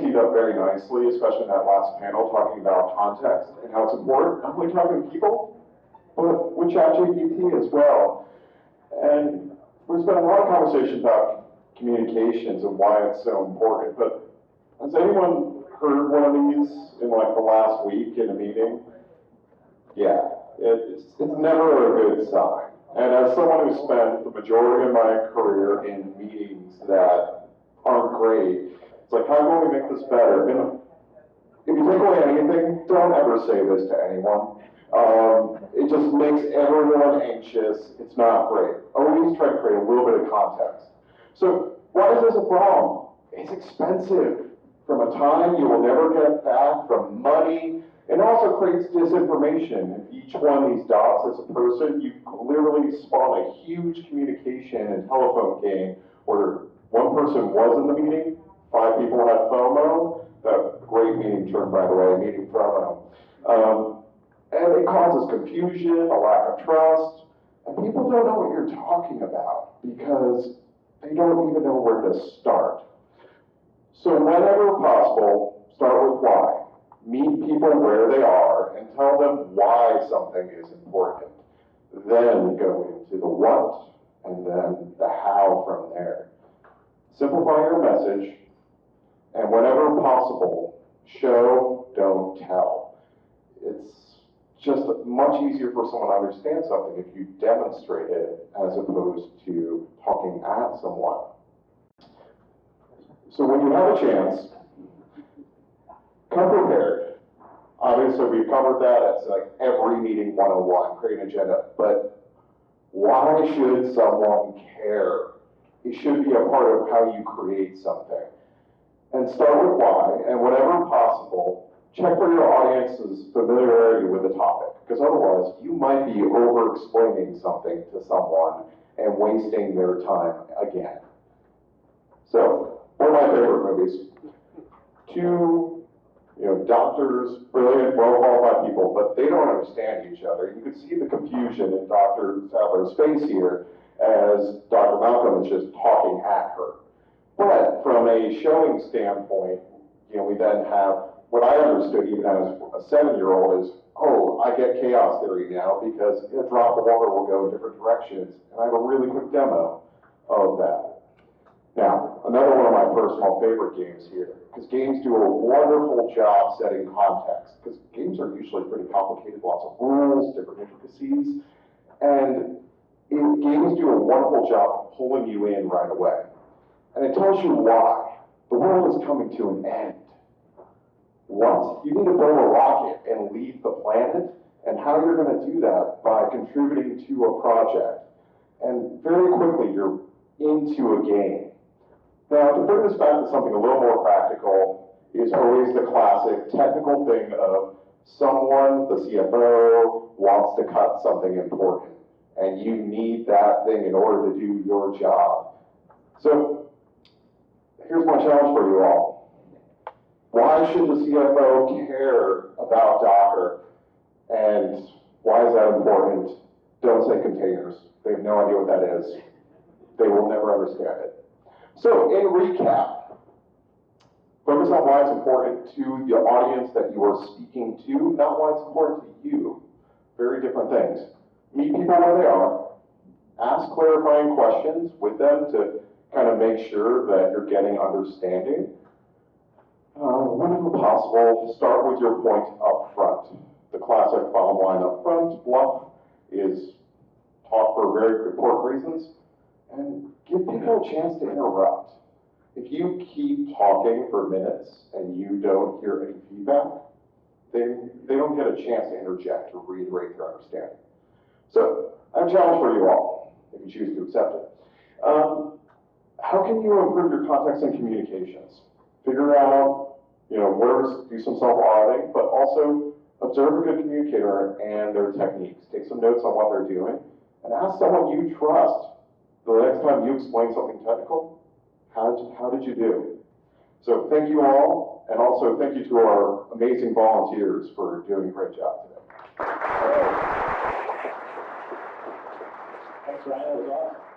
teed up very nicely, especially in that last panel, talking about context and how it's important, not only talking to people, but with ChatGPT as well. And we've spent a lot of conversation about communications and why it's so important, but has anyone heard one of these in like the last week in a meeting? Yeah, it's never a good sign. And as someone who spent the majority of my career in meetings that aren't great, it's like, how can we make this better? And if you take away anything, don't ever say this to anyone. It just makes everyone anxious. It's not great. Always try to create a little bit of context. So why is this a problem? It's expensive. From a time you will never get back, from money, and also creates disinformation. If each one of these dots as a person, you literally spawn a huge communication and telephone game where one person was in the meeting, 5 people had FOMO. That great meeting term, by the way, meeting FOMO. And it causes confusion, a lack of trust, and people don't know what you're talking about because they don't even know where to start. So whenever possible, start with why. Meet people where they are and tell them why something is important. Then go into the what and then the how from there. Simplify your message, and whenever possible, show, don't tell. It's just much easier for someone to understand something if you demonstrate it as opposed to talking at someone. So when you have a chance, come prepared. Obviously, we've covered that as like every meeting 101, create an agenda. But why should someone care? It should be a part of how you create something. And start with why, and whenever possible, check for your audience's familiarity with the topic, because otherwise you might be over-explaining something to someone and wasting their time again. So, one of my favorite movies. 2 doctors, brilliant, well-qualified people, but they don't understand each other. You can see the confusion in Dr. Sadler's face here as Dr. Malcolm is just talking at her. But from a showing standpoint, we then have what I understood even as a 7-year-old is, oh, I get chaos theory now because a drop of water will go in different directions. And I have a really quick demo of that. Now, another one of my personal favorite games here, because games do a wonderful job setting context, because games are usually pretty complicated, lots of rules, different intricacies, and games do a wonderful job of pulling you in right away. And it tells you why. The world is coming to an end. What? You need to build a rocket and leave the planet, and how you're going to do that by contributing to a project. And very quickly, you're into a game. Now, to bring this back to something a little more practical is always the classic technical thing of someone, the CFO, wants to cut something important, and you need that thing in order to do your job. So, here's my challenge for you all. Why should the CFO care about Docker, and why is that important? Don't say containers. They have no idea what that is. They will never understand it. So, in recap, focus on why it's important to the audience that you are speaking to, not why it's important to you. Very different things. Meet people where they are. Ask clarifying questions with them to kind of make sure that you're getting understanding. Whenever possible, start with your point up front. The classic bottom line up front bluff is taught for very important reasons. And give people a chance to interrupt. If you keep talking for minutes and you don't hear any feedback, they don't get a chance to interject or reiterate their understanding. So, I have a challenge for you all, if you choose to accept it. How can you improve your context and communications? Figure out, do some self-auditing, but also observe a good communicator and their techniques. Take some notes on what they're doing, and ask someone you trust. The next time you explain something technical, how did you do? So thank you all, and also thank you to our amazing volunteers for doing a great job today. Thanks, Ryan. That was awesome.